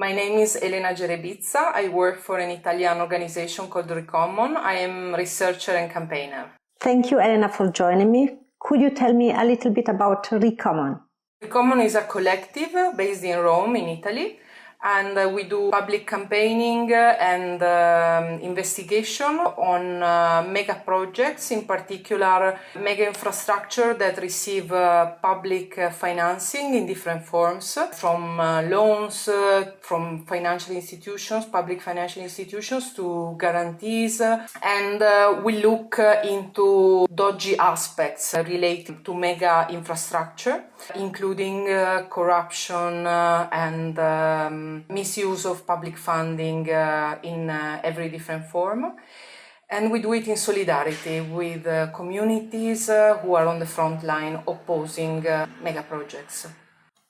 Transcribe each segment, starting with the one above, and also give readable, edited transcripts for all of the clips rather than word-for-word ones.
My name is Elena Gerebizza. I work for an Italian organization called re-comm. I am researcher and campaigner. Thank you, Elena, for joining me. Could you tell me a little bit about re-comm? re-comm is a collective based in Rome, in Italy, and we do public campaigning and investigation on mega projects, in particular mega infrastructure that receive public financing in different forms, from loans, from financial institutions, public financial institutions, to guarantees, and we look into dodgy aspects related to mega infrastructure, including corruption and misuse of public funding in every different form. And we do it in solidarity with communities who are on the front line opposing mega projects.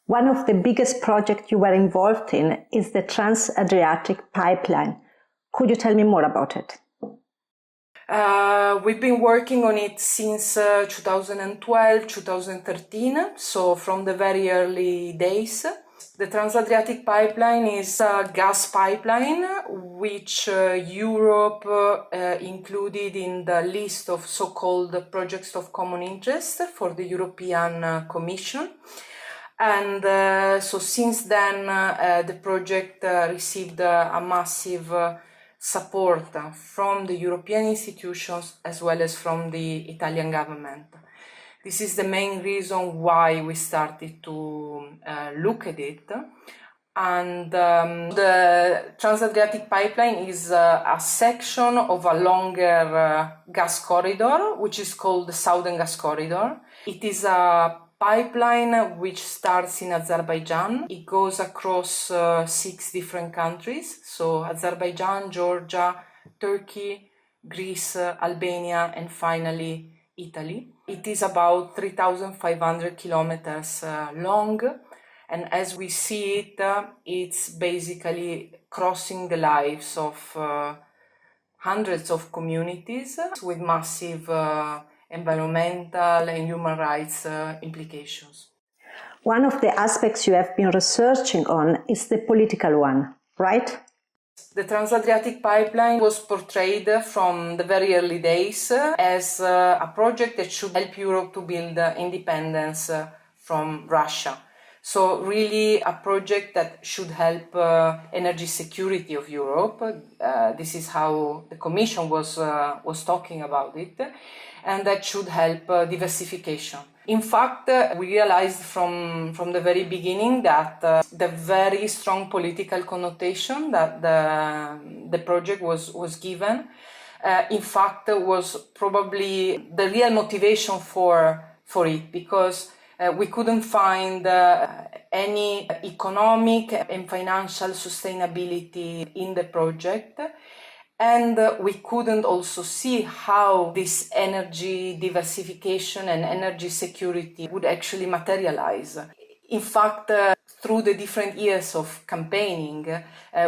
One of the biggest projects you were involved in is the Trans Adriatic Pipeline. Could you tell me more about it? We've been working on it since 2012, 2013, so from the very early days. The Trans Adriatic Pipeline is a gas pipeline which Europe included in the list of so-called projects of common interest for the European Commission. And so since then the project received a massive support from the European institutions as well as from the Italian government. This is the main reason why we started to look at it. And the Trans Adriatic Pipeline is a section of a longer gas corridor, which is called the Southern Gas Corridor. It is a pipeline which starts in Azerbaijan. It goes across 6 different countries, so Azerbaijan, Georgia, Turkey, Greece, Albania, and finally Italy. It is about 3,500 kilometers long, and as we see it, it's basically crossing the lives of hundreds of communities with massive environmental and human rights implications. One of the aspects you have been researching on is the political one, right? The Trans Adriatic Pipeline was portrayed from the very early days as a project that should help Europe to build independence from Russia. So really a project that should help energy security of Europe. This is how the Commission was talking about it, and that should help diversification. In fact, we realized from the very beginning that the very strong political connotation that the project was given, in fact, was probably the real motivation for it, because we couldn't find any economic and financial sustainability in the project. And we couldn't also see how this energy diversification and energy security would actually materialize. In fact, through the different years of campaigning,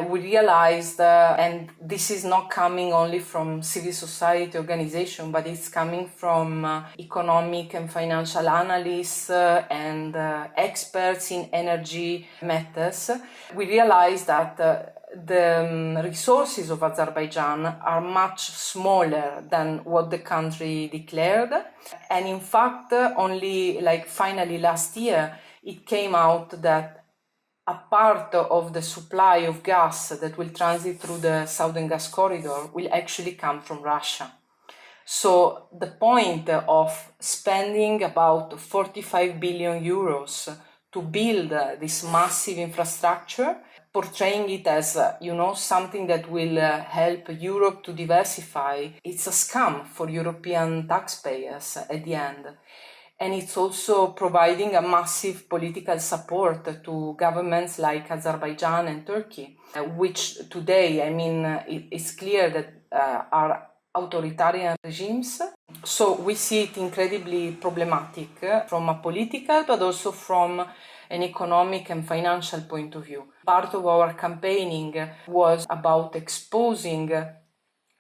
we realized, and this is not coming only from civil society organization, but it's coming from economic and financial analysts and experts in energy matters, we realized that the resources of Azerbaijan are much smaller than what the country declared. And in fact, only finally last year, it came out that a part of the supply of gas that will transit through the Southern Gas Corridor will actually come from Russia. So the point of spending about 45 billion euros to build this massive infrastructure, portraying it as, something that will help Europe to diversify, it's a scam for European taxpayers at the end. And it's also providing a massive political support to governments like Azerbaijan and Turkey, which today, it's clear that are authoritarian regimes. So we see it incredibly problematic from a political, but also from an economic and financial point of view. Part of our campaigning was about exposing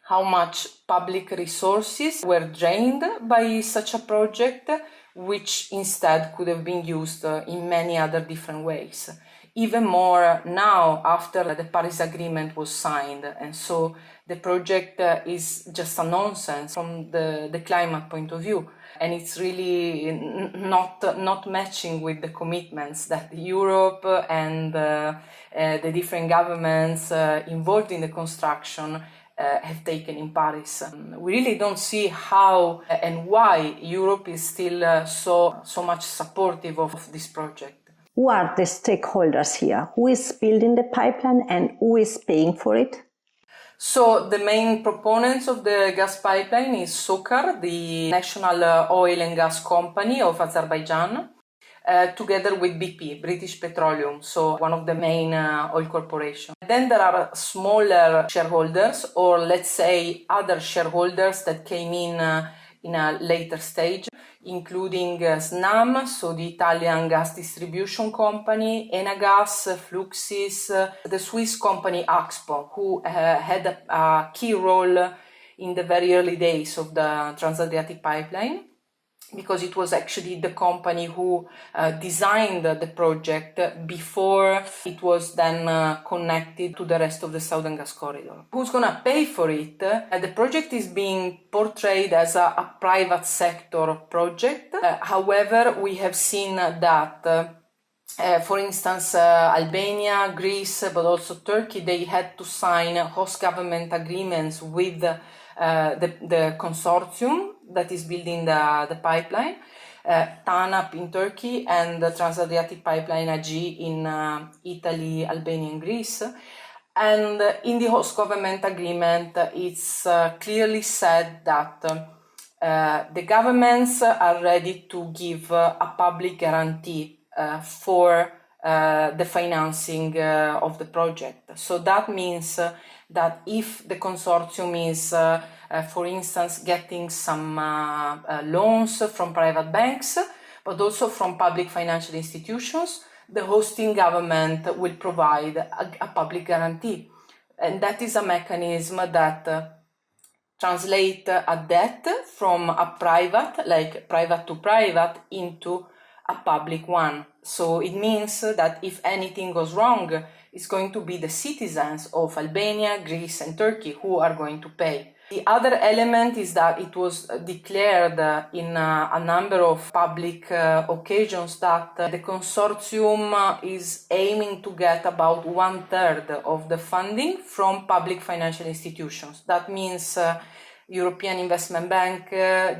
how much public resources were drained by such a project, which instead could have been used in many other different ways. even more now after the Paris Agreement was signed. And so the project is just a nonsense from the climate point of view. And it's really not matching with the commitments that Europe and the different governments involved in the construction have taken in Paris. We really don't see how and why Europe is still so much supportive of this project. Who are the stakeholders here? Who is building the pipeline and who is paying for it? So the main proponents of the gas pipeline is SOCAR, the national oil and gas company of Azerbaijan, together with BP, British Petroleum, so one of the main oil corporations. Then there are smaller shareholders, or let's say other shareholders that came in a later stage, including SNAM, so the Italian gas distribution company, Enagas, Fluxys, the Swiss company Axpo, who had a key role in the very early days of the Trans Adriatic Pipeline, because it was actually the company who designed the project before it was then connected to the rest of the Southern Gas Corridor. Who's going to pay for it? The project is being portrayed as a private sector project. However, we have seen that for instance, Albania, Greece, but also Turkey, they had to sign host government agreements with the consortium that is building the pipeline, TANAP in Turkey and the Trans Adriatic Pipeline AG in Italy, Albania and Greece. And in the host government agreement, it's clearly said that the governments are ready to give a public guarantee for the financing of the project. So that means that if the consortium is, for instance, getting some loans from private banks, but also from public financial institutions, the hosting government will provide a public guarantee. And that is a mechanism that translates a debt from a private, like private to private, into a public one. So it means that if anything goes wrong, it's going to be the citizens of Albania, Greece and Turkey who are going to pay. The other element is that it was declared in a number of public occasions that the consortium is aiming to get about 1/3 of the funding from public financial institutions. That means European Investment Bank,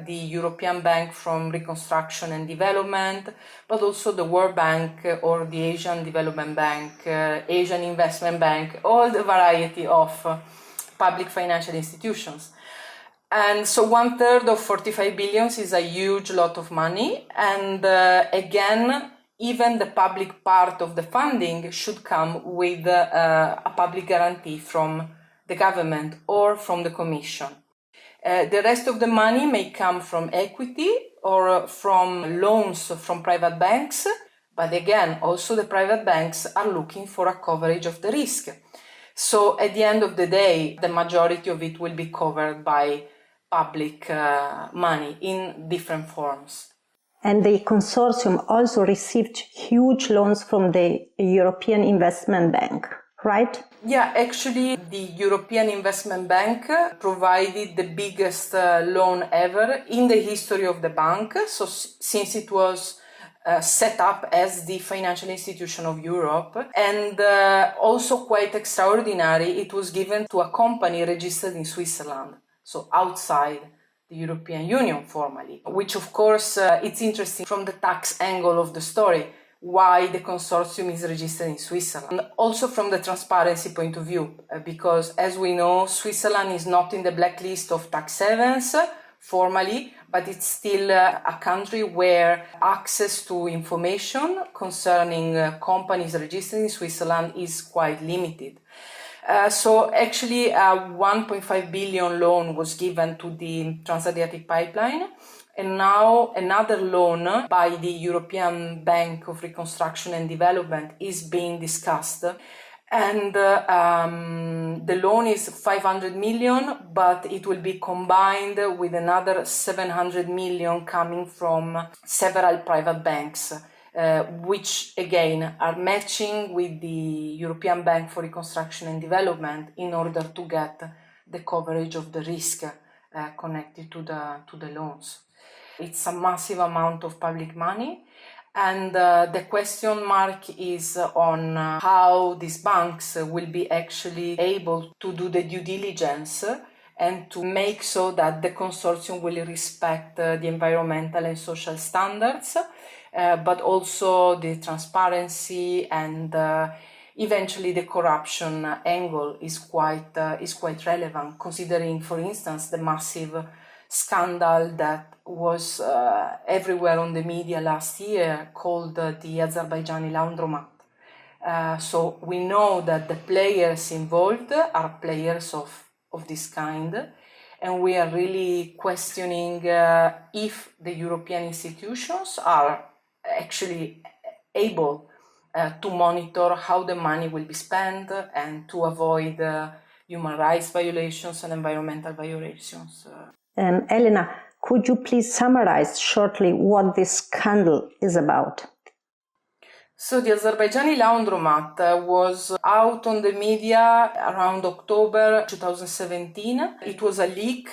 the European Bank from Reconstruction and Development, but also the World Bank or the Asian Development Bank, Asian Investment Bank, all the variety of public financial institutions. And so 1/3 of 45 billion is a huge lot of money. And again, even the public part of the funding should come with a public guarantee from the government or from the Commission. The rest of the money may come from equity or from loans from private banks, but again, also the private banks are looking for a coverage of the risk. So at the end of the day, the majority of it will be covered by public money in different forms. And the consortium also received huge loans from the European Investment Bank, right? Yeah, actually, the European Investment Bank provided the biggest loan ever in the history of the bank. So since it was set up as the financial institution of Europe, and also quite extraordinary, it was given to a company registered in Switzerland, so outside the European Union formally, which of course it's interesting from the tax angle of the story, why the consortium is registered in Switzerland. And also from the transparency point of view, because as we know, Switzerland is not in the blacklist of tax havens formally, but it's still a country where access to information concerning companies registered in Switzerland is quite limited. So actually a 1.5 billion loan was given to the Trans Adriatic Pipeline, and now another loan by the European Bank of Reconstruction and Development is being discussed. And the loan is 500 million, but it will be combined with another 700 million coming from several private banks. which again are matching with the European Bank for Reconstruction and Development in order to get the coverage of the risk connected to the loans. It's a massive amount of public money, and the question mark is on how these banks will be actually able to do the due diligence and to make so that the consortium will respect the environmental and social standards, but also the transparency and eventually the corruption angle is quite relevant, considering, for instance, the massive scandal that was everywhere on the media last year called the Azerbaijani laundromat. So we know that the players involved are players of this kind, and we are really questioning if the European institutions are actually able to monitor how the money will be spent and to avoid human rights violations and environmental violations. Elena, could you please summarize shortly what this scandal is about? So the Azerbaijani laundromat was out on the media around October 2017. It was a leak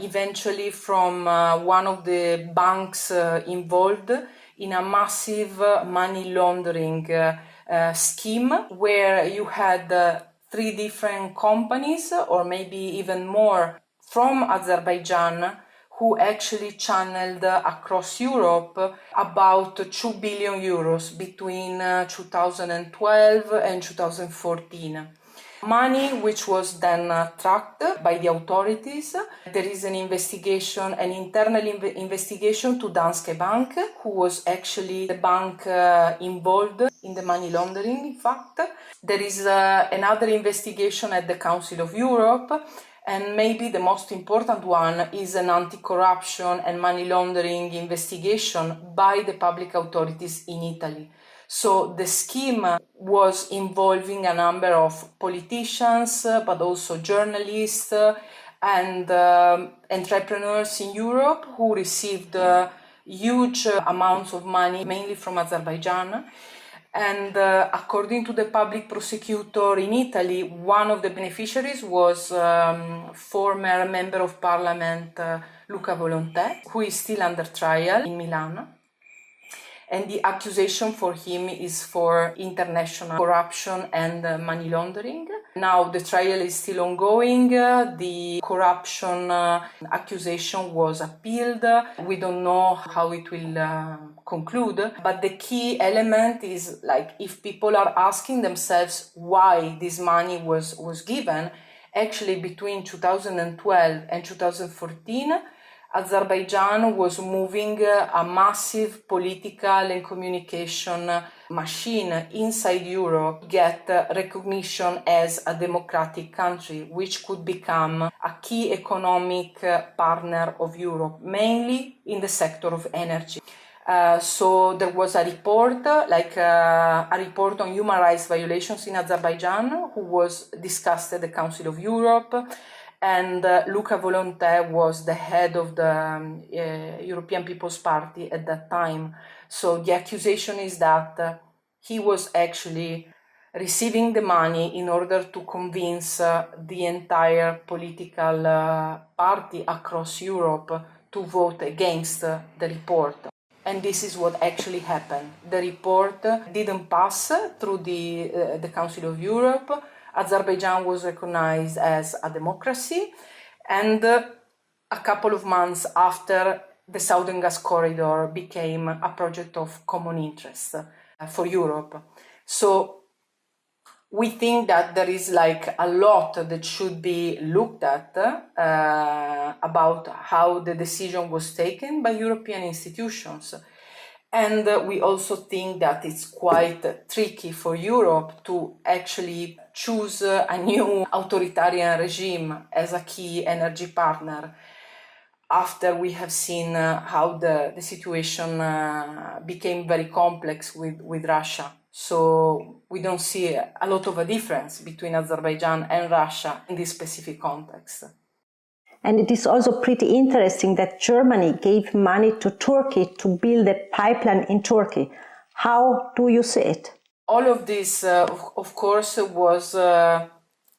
eventually from one of the banks involved in a massive money laundering scheme where you had 3 different companies, or maybe even more, from Azerbaijan who actually channeled across Europe about 2 billion euros between 2012 and 2014. Money which was then tracked by the authorities. There is an investigation, an internal investigation to Danske Bank, who was actually the bank involved in the money laundering, in fact. There is another investigation at the Council of Europe. And maybe the most important one is an anti-corruption and money laundering investigation by the public authorities in Italy. So the scheme was involving a number of politicians, but also journalists and entrepreneurs in Europe who received huge amounts of money, mainly from Azerbaijan. And according to the public prosecutor in Italy, one of the beneficiaries was former member of parliament Luca Volontè, who is still under trial in Milan. And the accusation for him is for international corruption and money laundering. Now the trial is still ongoing. The corruption accusation was appealed. We don't know how it will conclude, but the key element is, like, if people are asking themselves why this money was given, actually between 2012 and 2014, Azerbaijan was moving a massive political and communication machine inside Europe to get recognition as a democratic country, which could become a key economic partner of Europe, mainly in the sector of energy. So there was a report, a report on human rights violations in Azerbaijan, who was discussed at the Council of Europe. And Luca Volontè was the head of the European People's Party at that time. So the accusation is that he was actually receiving the money in order to convince the entire political party across Europe to vote against the report. And this is what actually happened. The report didn't pass through the Council of Europe. Azerbaijan was recognized as a democracy, and a couple of months after, the Southern Gas Corridor became a project of common interest for Europe. So we think that there is a lot that should be looked at about how the decision was taken by European institutions. And we also think that it's quite tricky for Europe to actually choose a new authoritarian regime as a key energy partner after we have seen how the situation became very complex with Russia. So we don't see a lot of a difference between Azerbaijan and Russia in this specific context. And it is also pretty interesting that Germany gave money to Turkey to build a pipeline in Turkey. How do you see it? All of this, of course, was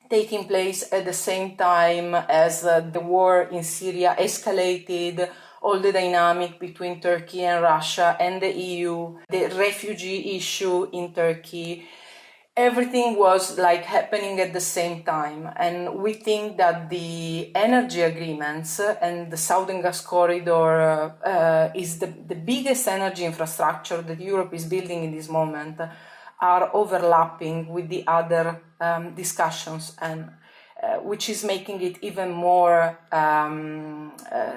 taking place at the same time as the war in Syria escalated, all the dynamic between Turkey and Russia and the EU, the refugee issue in Turkey. Everything was like happening at the same time, and we think that the energy agreements and the Southern Gas Corridor is the biggest energy infrastructure that Europe is building in this moment, are overlapping with the other discussions, and which is making it even more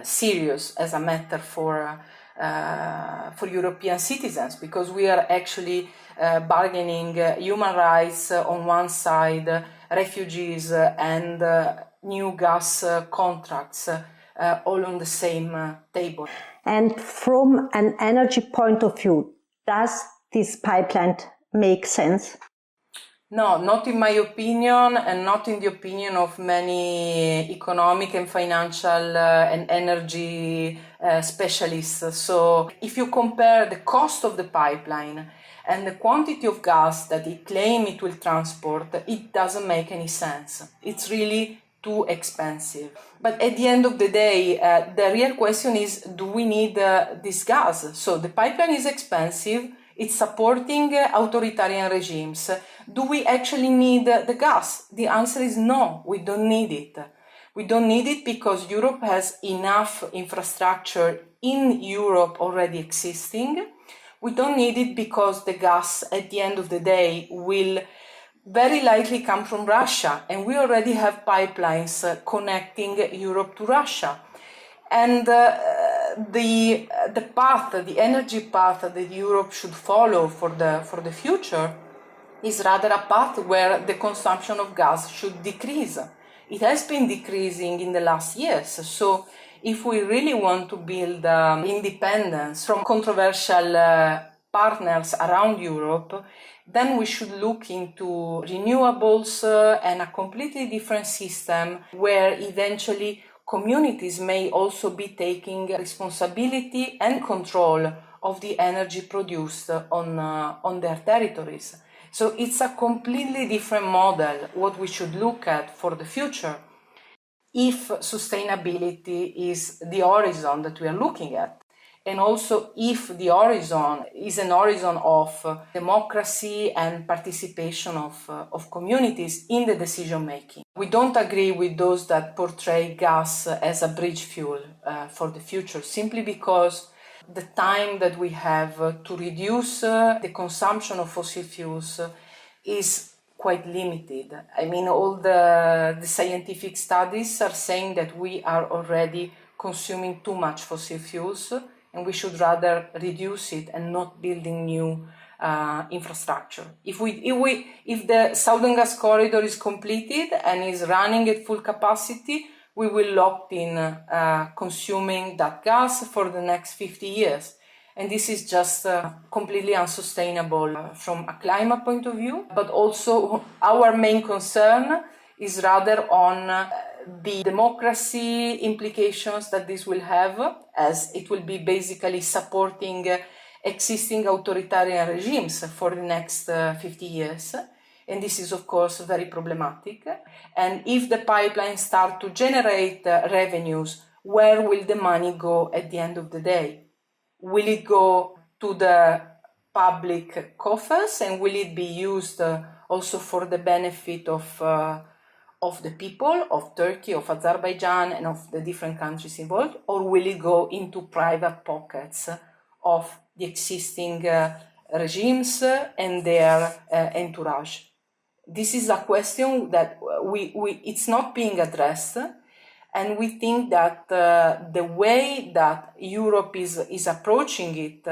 serious as a matter for European citizens, because we are actually bargaining human rights on one side, refugees and new gas contracts all on the same table. And from an energy point of view, does this pipeline make sense? No, not in my opinion, and not in the opinion of many economic and financial and energy specialists. So if you compare the cost of the pipeline and the quantity of gas that it claims it will transport, it doesn't make any sense. It's really too expensive. But at the end of the day, the real question is, do we need this gas? So the pipeline is expensive. It's supporting authoritarian regimes. Do we actually need the gas? The answer is no, we don't need it. We don't need it because Europe has enough infrastructure in Europe already existing. We don't need it because the gas at the end of the day will very likely come from Russia, and we already have pipelines connecting Europe to Russia. And the energy path that Europe should follow for the future is rather a path where the consumption of gas should decrease. It has been decreasing in the last years. So if we really want to build independence from controversial partners around Europe, then we should look into renewables and a completely different system where eventually communities may also be taking responsibility and control of the energy produced on their territories. So it's a completely different model, what we should look at for the future, if sustainability is the horizon that we are looking at. And also if the horizon is an horizon of democracy and participation of communities in the decision making. We don't agree with those that portray gas as a bridge fuel for the future, simply because the time that we have to reduce the consumption of fossil fuels is quite limited. I mean, all the scientific studies are saying that we are already consuming too much fossil fuels, and we should rather reduce it and not building new infrastructure. If the Southern Gas Corridor is completed and is running at full capacity, we will lock in consuming that gas for the next 50 years. And this is just completely unsustainable from a climate point of view. But also our main concern is rather on the democracy implications that this will have, as it will be basically supporting existing authoritarian regimes for the next 50 years. And this is, of course, very problematic. And if the pipelines start to generate revenues, where will the money go at the end of the day? Will it go to the public coffers, and will it be used also for the benefit of the people of Turkey, of Azerbaijan, and of the different countries involved, or will it go into private pockets of the existing regimes and their entourage? This is a question that it's not being addressed, and we think that the way that Europe is approaching it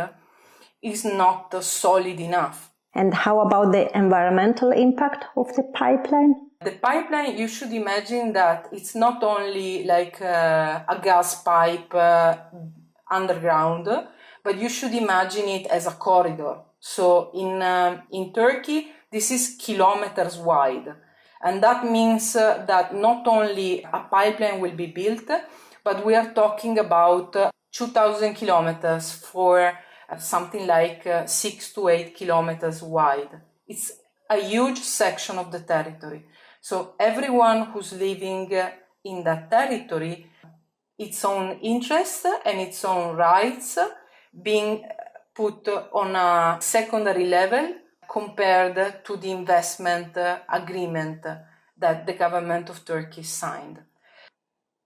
is not solid enough. And how about the environmental impact of the pipeline? The pipeline, you should imagine that it's not only like a gas pipe underground, but you should imagine it as a corridor. So in Turkey, this is kilometers wide. And that means that not only a pipeline will be built, but we are talking about 2,000 kilometers for something like 6 to 8 kilometers wide. It's a huge section of the territory. So everyone who's living in that territory, its own interests and its own rights being put on a secondary level compared to the investment agreement that the government of Turkey signed.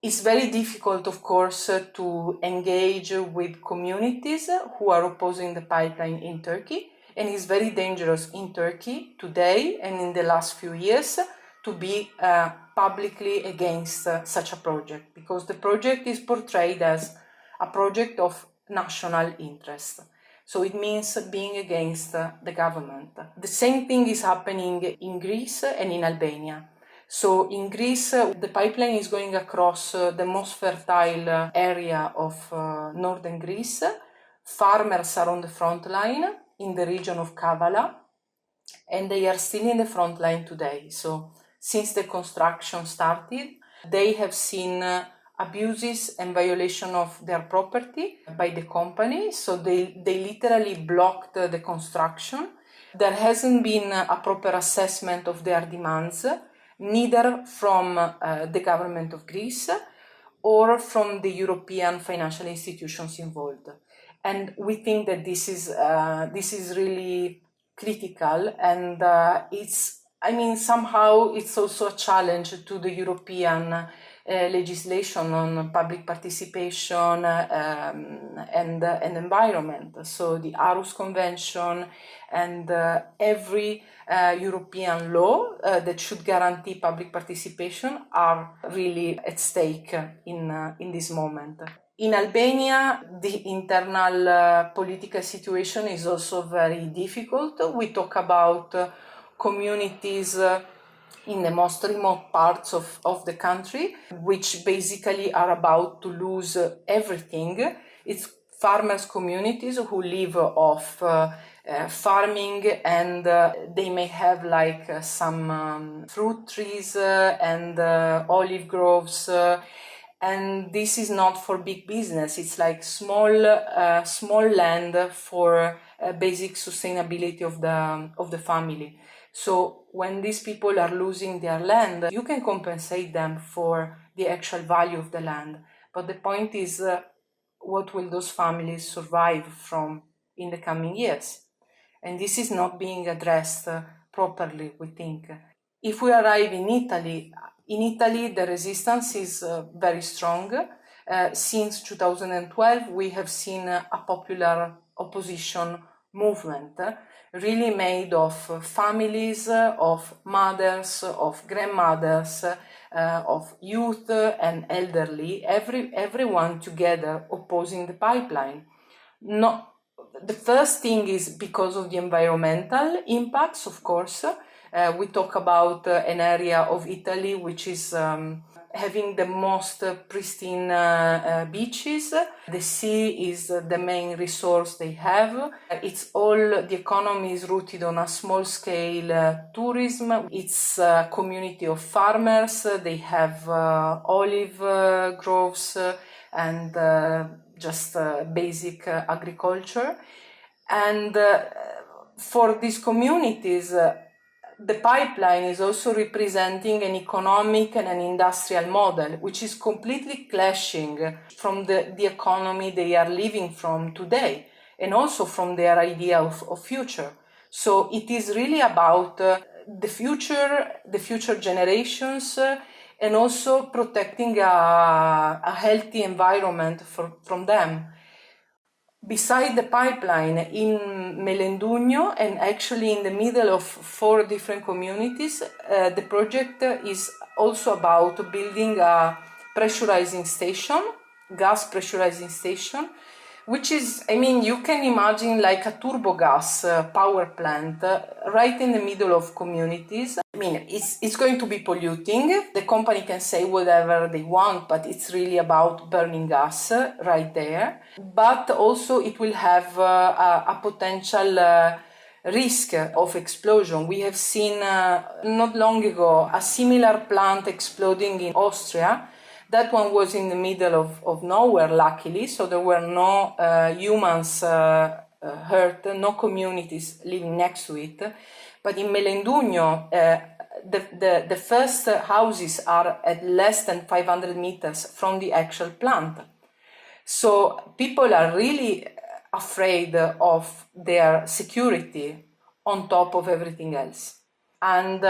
It's very difficult, of course, to engage with communities who are opposing the pipeline in Turkey, and it's very dangerous in Turkey today and in the last few years to be publicly against such a project, because the project is portrayed as a project of national interest. So it means being against the government. The same thing is happening in Greece and in Albania. So in Greece, the pipeline is going across the most fertile area of northern Greece. Farmers are on the front line in the region of Kavala, and they are still in the front line today. So since the construction started, they have seen abuses and violation of their property by the company. So they literally blocked the construction. There hasn't been a proper assessment of their demands, neither from the government of Greece or from the European financial institutions involved. And we think that this is really critical, and somehow it's also a challenge to the European legislation on public participation and environment. So the Aarhus Convention and every European law that should guarantee public participation are really at stake in this moment. In Albania, the internal political situation is also very difficult. We talk about communities in the most remote parts of the country, which basically are about to lose everything. It's farmers' communities who live off farming, and they may have like some fruit trees and olive groves. And this is not for big business. It's like small land for basic sustainability of the family. So when these people are losing their land, you can compensate them for the actual value of the land. But the point is, what will those families survive from in the coming years? And this is not being addressed properly, we think. If we arrive in Italy, the resistance is very strong. Since 2012, we have seen a popular opposition movement, really made of families, of mothers, of grandmothers, of youth and elderly, everyone together opposing the pipeline. The first thing is because of the environmental impacts, of course. We talk about an area of Italy which is having the most pristine beaches. The sea is the main resource they have. The economy is rooted on a small scale tourism. It's a community of farmers. They have olive groves and just basic agriculture. And for these communities, the pipeline is also representing an economic and an industrial model, which is completely clashing from the economy they are living from today, and also from their idea of future. So it is really about the future generations, and also protecting a healthy environment from them. Beside the pipeline, in Melendugno, and actually in the middle of 4 different communities, the project is also about building a pressurizing station, gas pressurizing station, which is, you can imagine like a turbo gas power plant right in the middle of communities. It's going to be polluting. The company can say whatever they want, but it's really about burning gas right there. But also it will have a potential risk of explosion. We have seen not long ago a similar plant exploding in Austria. That one was in the middle of nowhere, luckily, so there were no humans hurt, no communities living next to it. But in Melendugno, the first houses are at less than 500 meters from the actual plant. So people are really afraid of their security on top of everything else. And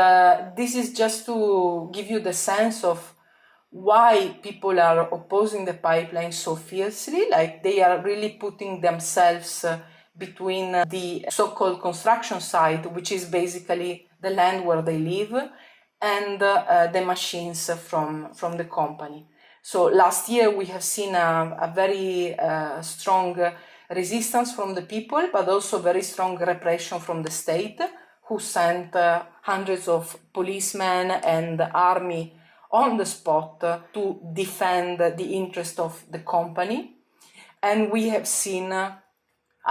this is just to give you the sense of why people are opposing the pipeline so fiercely. Like, they are really putting themselves between the so-called construction site, which is basically the land where they live, and the machines from the company. So last year we have seen a very strong resistance from the people, but also very strong repression from the state, who sent hundreds of policemen and army on the spot to defend the interest of the company. And we have seen a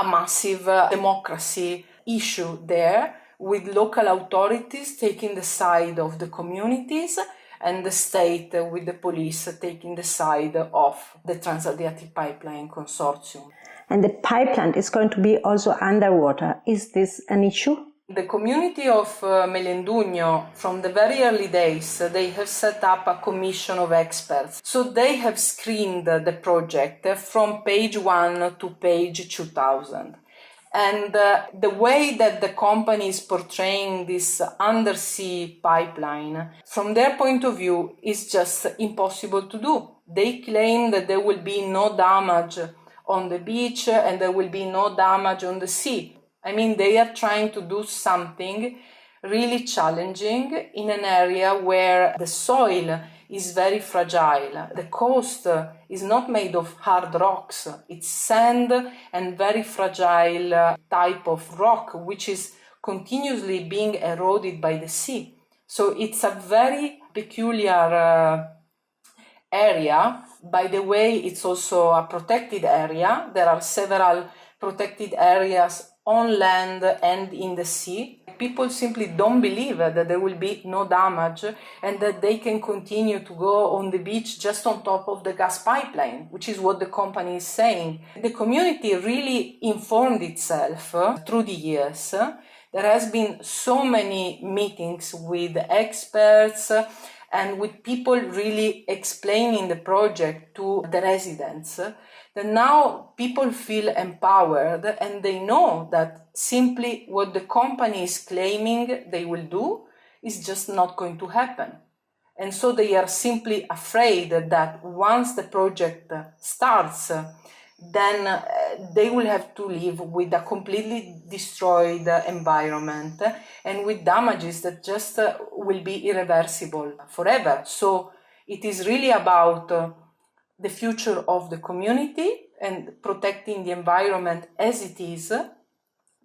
massive democracy issue there, with local authorities taking the side of the communities and the state with the police taking the side of the Trans Adriatic Pipeline Consortium. And the pipeline is going to be also underwater. Is this an issue? The community of Melendugno, from the very early days, they have set up a commission of experts. So they have screened the project from page 1 to page 2000. And the way that the company is portraying this undersea pipeline, from their point of view, is just impossible to do. They claim that there will be no damage on the beach and there will be no damage on the sea. I mean, they are trying to do something really challenging in an area where the soil is very fragile. The coast is not made of hard rocks. It's sand and very fragile type of rock, which is continuously being eroded by the sea. So it's a very peculiar area. By the way, it's also a protected area. There are several protected areas on land and in the sea. People simply don't believe that there will be no damage and that they can continue to go on the beach just on top of the gas pipeline, which is what the company is saying. The community really informed itself through the years. There has been so many meetings with experts and with people really explaining the project to the residents, that now people feel empowered and they know that simply what the company is claiming they will do is just not going to happen. And so they are simply afraid that once the project starts, then they will have to live with a completely destroyed environment and with damages that just will be irreversible forever. So it is really about the future of the community and protecting the environment as it is,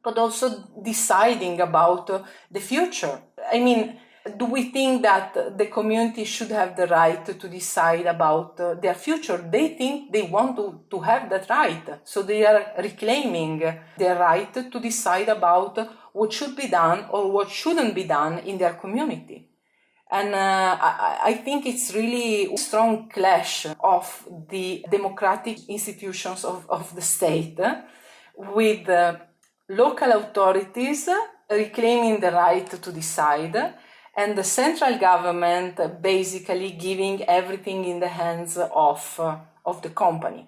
but also deciding about the future. I mean, do we think that the community should have the right to decide about their future? They think they want to have that right. So they are reclaiming their right to decide about what should be done or what shouldn't be done in their community. And I think it's really a strong clash of the democratic institutions of the state with local authorities reclaiming the right to decide, and the central government basically giving everything in the hands of the company.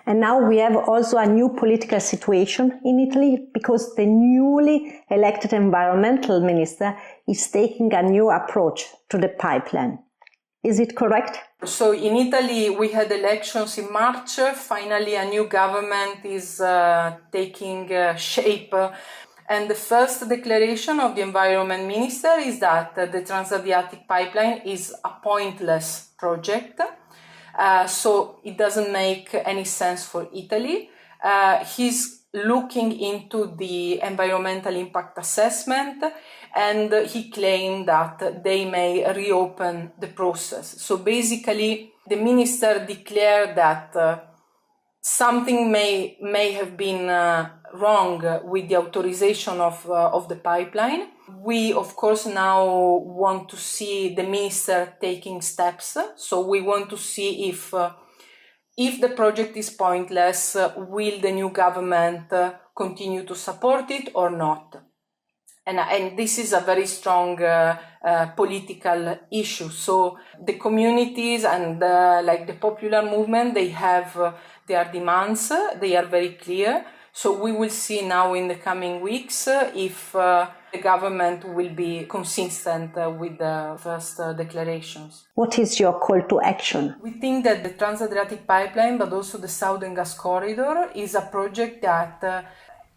And now we have also a new political situation in Italy because the newly elected environmental minister is taking a new approach to the pipeline. Is it correct? So in Italy we had elections in March. Finally a new government is taking shape. And the first declaration of the environment minister is that the Trans Adriatic Pipeline is a pointless project. So it doesn't make any sense for Italy. He's looking into the environmental impact assessment, and he claimed that they may reopen the process. So basically, the minister declared that something may have been wrong with the authorization of the pipeline. We, of course, now want to see the minister taking steps. So we want to see if the project is pointless, will the new government continue to support it or not. And this is a very strong political issue. So the communities and like the popular movement, they have their demands. They are very clear. So we will see now in the coming weeks if the government will be consistent with the first declarations. What is your call to action? We think that the Trans Adriatic Pipeline, but also the Southern Gas Corridor, is a project that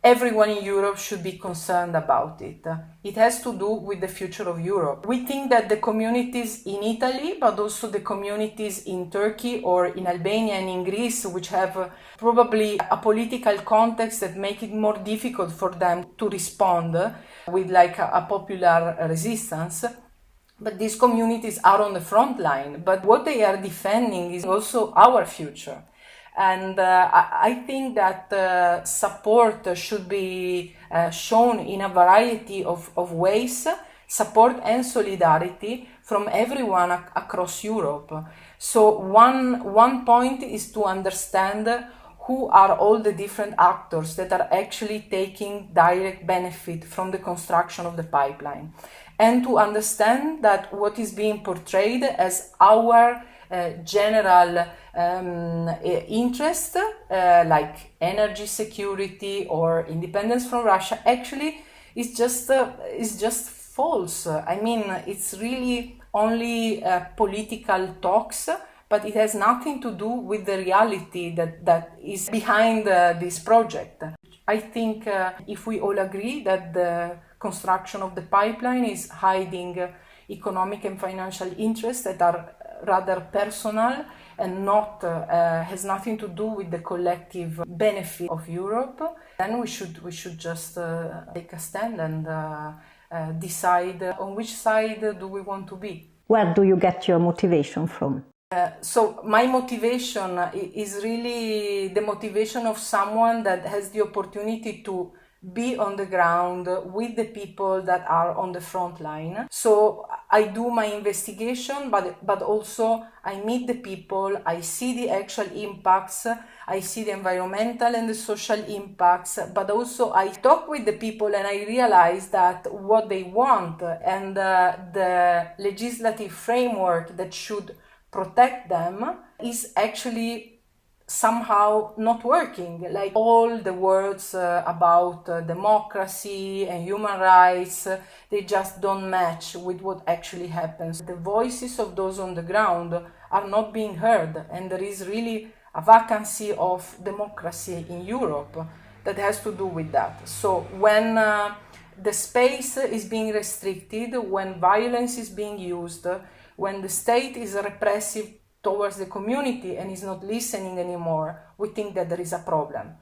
everyone in Europe should be concerned about it. It has to do with the future of Europe. We think that the communities in Italy, but also the communities in Turkey or in Albania and in Greece, which have probably a political context that make it more difficult for them to respond with like a popular resistance. But these communities are on the front line. But what they are defending is also our future. And I think that support should be shown in a variety of ways, support and solidarity from everyone across Europe. So one point is to understand who are all the different actors that are actually taking direct benefit from the construction of the pipeline. And to understand that what is being portrayed as our general interest, like energy security or independence from Russia, actually is just false. I mean, it's really only political talks, but it has nothing to do with the reality that is behind this project. I think if we all agree that the construction of the pipeline is hiding economic and financial interests that are rather personal and not has nothing to do with the collective benefit of Europe, then we should just take a stand and decide on which side do we want to be. Where do you get your motivation from? So my motivation is really the motivation of someone that has the opportunity to be on the ground with the people that are on the front line. So I do my investigation, but also I meet the people, I see the actual impacts, I see the environmental and the social impacts, but also I talk with the people and I realize that what they want and the legislative framework that should protect them is actually somehow not working. Like all the words about democracy and human rights, they just don't match with what actually happens. The voices of those on the ground are not being heard, and there is really a vacancy of democracy in Europe that has to do with that. So when the space is being restricted, when violence is being used, when the state is repressive towards the community and is not listening anymore, we think that there is a problem.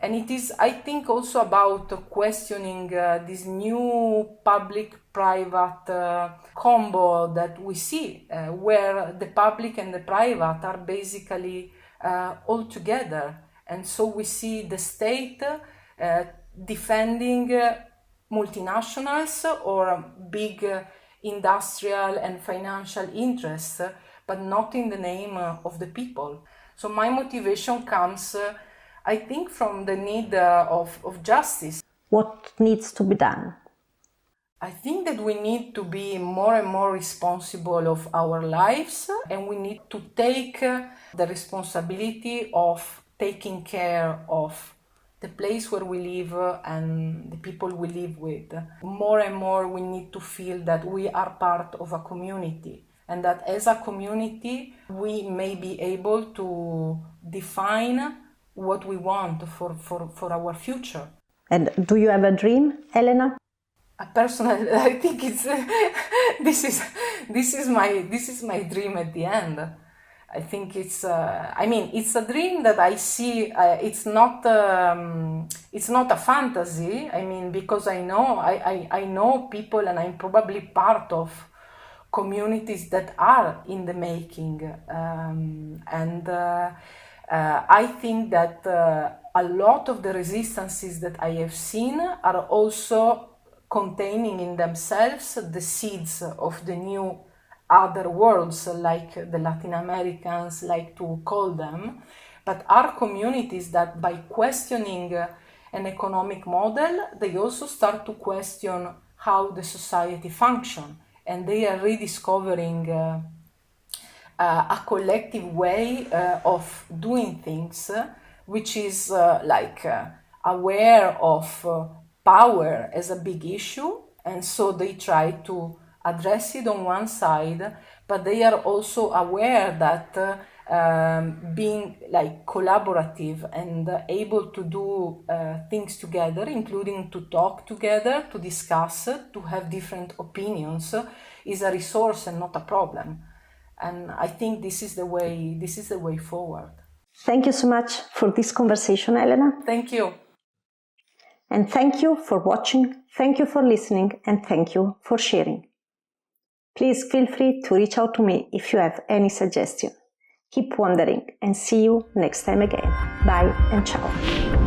And it is, I think, also about questioning this new public-private combo that we see, where the public and the private are basically all together. And so we see the state defending multinationals or big industrial and financial interests, but not in the name of the people. So my motivation comes, I think, from the need of justice. What needs to be done? I think that we need to be more and more responsible of our lives, and we need to take the responsibility of taking care of the place where we live and the people we live with. More and more we need to feel that we are part of a community, and that as a community we may be able to define what we want for our future. And do you have a dream, Elena? A personal, I think it's this is my dream at the end. I think it's it's a dream that I see. It's not a fantasy. I mean, because I know people, and I'm probably part of communities that are in the making, and I think that a lot of the resistances that I have seen are also containing in themselves the seeds of the new other worlds, like the Latin Americans like to call them, but are communities that by questioning an economic model, they also start to question how the society functions, and they are rediscovering a collective way of doing things, which is aware of power as a big issue, and so they try to address it on one side, but they are also aware that being collaborative and able to do things together, including to talk together, to discuss, to have different opinions, is a resource and not a problem. And I think this is the way forward. Thank you so much for this conversation, Elena. Thank you. And thank you for watching, thank you for listening, and thank you for sharing. Please feel free to reach out to me if you have any suggestion. Keep wondering and see you next time again. Bye and ciao.